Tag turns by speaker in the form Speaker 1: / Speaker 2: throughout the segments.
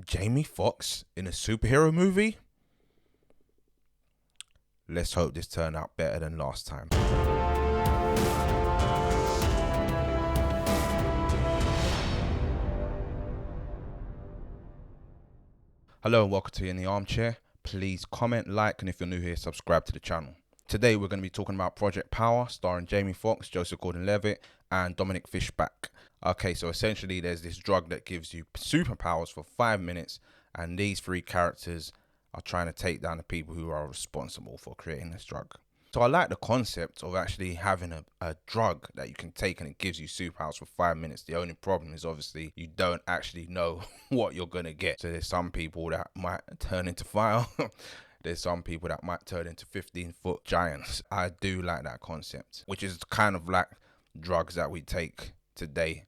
Speaker 1: Jamie Foxx in a superhero movie? Let's hope this turned out better than last time. Hello and welcome to In the Armchair. Please comment, like, and if you're new here, subscribe to the channel. Today we're going to be talking about Project Power, starring Jamie Foxx, Joseph Gordon-Levitt, and Dominic Fishback. Okay, so essentially there's this drug that gives you superpowers for 5 minutes, and these three characters are trying to take down the people who are responsible for creating this drug. So I like the concept of actually having a drug that you can take and it gives you superpowers for 5 minutes. The only problem is obviously you don't actually know what you're going to get. So there's some people that might turn into fire. There's some people that might turn into 15-foot giants. I do like that concept, which is kind of like drugs that we take today,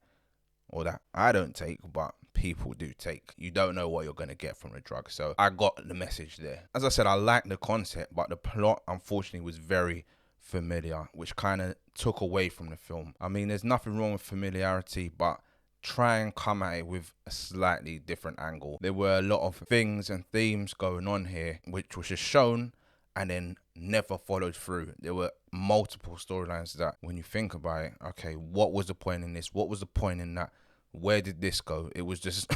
Speaker 1: or that I don't take, but people do take. You don't know what you're going to get from the drug. So I got the message there. As I said, I like the concept, but the plot unfortunately was very familiar, which kind of took away from the film. I mean, there's nothing wrong with familiarity, but try and come at it with a slightly different angle. There were a lot of things and themes going on here which was just shown and then never followed through. There were multiple storylines that when you think about it, okay, what was the point in this? What was the point in that? Where did this go? It was just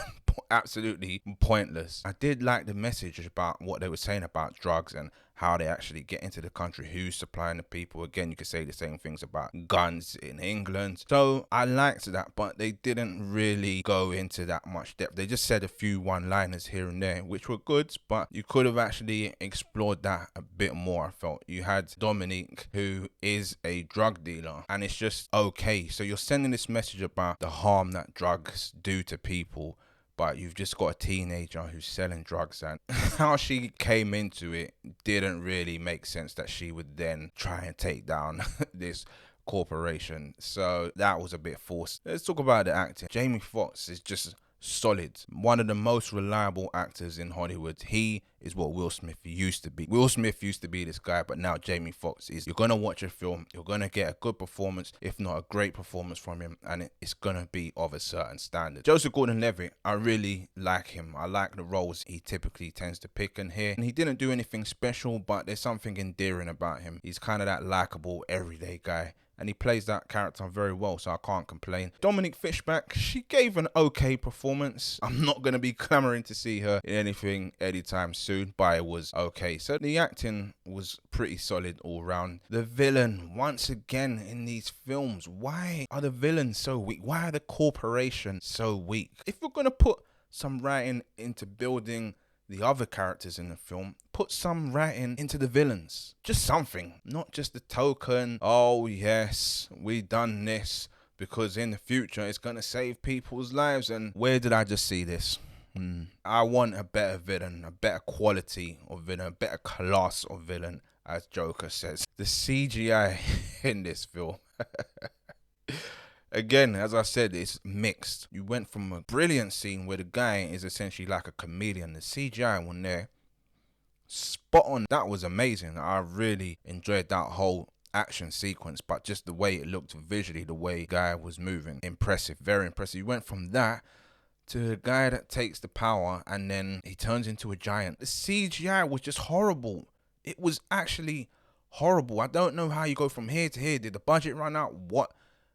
Speaker 1: absolutely pointless. I did like the message about what they were saying about drugs and how they actually get into the country, who's supplying the people. Again, you could say the same things about guns in England. So I liked that, but they didn't really go into that much depth. They just said a few one-liners here and there, which were good, but you could have actually explored that a bit more, I felt. You had Dominic, who is a drug dealer, and it's just okay. So you're sending this message about the harm that drugs do to people, but you've just got a teenager who's selling drugs, and how she came into it didn't really make sense, that she would then try and take down this corporation. So that was a bit forced. Let's talk about the acting. Jamie Foxx is just solid. One of the most reliable actors in Hollywood. He is what Will Smith used to be. Will Smith used to be this guy, but now Jamie Foxx is. You're going to watch a film, you're going to get a good performance, if not a great performance from him, and it's going to be of a certain standard. Joseph Gordon-Levitt, I really like him. I like the roles he typically tends to pick in here. And he didn't do anything special, but there's something endearing about him. He's kind of that likable, everyday guy, and he plays that character very well, so I can't complain. Dominic Fishback, she gave an okay performance. I'm not going to be clamoring to see her in anything anytime soon, but it was okay. So the acting was pretty solid all round. The villain, once again in these films, why are the villains so weak? Why are the corporations so weak? If you're going to put some writing into building the other characters in the film, put some writing into the villains. Just something, not just the token, oh yes, we done this because in the future it's going to save people's lives. And where did I just see this? I want a better villain, a better quality of villain, a better class of villain, as Joker says. The CGI in this film, again, as I said, it's mixed. You went from a brilliant scene where the guy is essentially like a chameleon. The CGI one there, spot on. That was amazing. I really enjoyed that whole action sequence, but just the way it looked visually, the way the guy was moving, impressive, very impressive. You went from that to the guy that takes the power and then he turns into a giant. The CGI was just horrible. It was actually horrible. I don't know how you go from here to here. Did the budget run out? What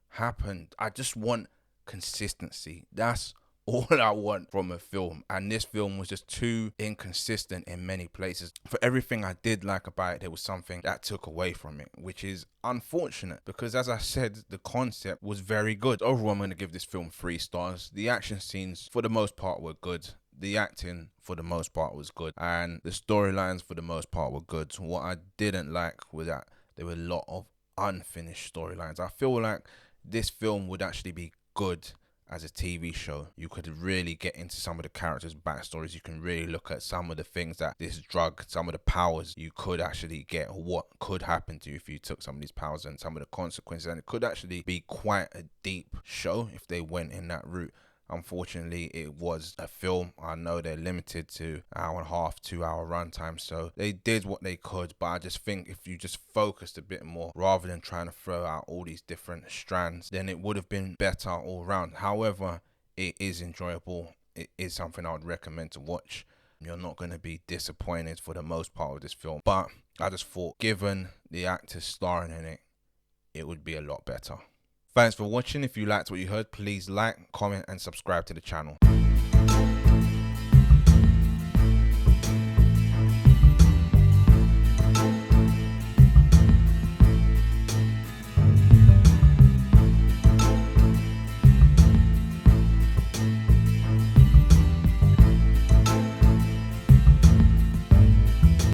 Speaker 1: happened? I just want consistency. That's all I want from a film, and this film was just too inconsistent in many places. For everything I did like about it, there was something that took away from it, which is unfortunate, because as I said, the concept was very good. Overall, I'm going to give this film 3 stars. The action scenes for the most part were good, the acting for the most part was good, and the storylines for the most part were good. What I didn't like was that there were a lot of unfinished storylines. I feel like this film would actually be good as a TV show. You could really get into some of the characters' backstories. You can really look at some of the things that this drug, some of the powers you could actually get, or what could happen to you if you took some of these powers, and some of the consequences. And it could actually be quite a deep show if they went in that route. Unfortunately, it was a film. I know they're limited to 1.5 to 2 hour runtime, so they did what they could. But I just think if you just focused a bit more rather than trying to throw out all these different strands, then it would have been better all around. However, it is enjoyable. it is something I would recommend to watch. You're not going to be disappointed for the most part of this film, but I just thought, given the actors starring in it, it would be a lot better. Thanks for watching. If you liked what you heard, please like, comment and subscribe to the channel.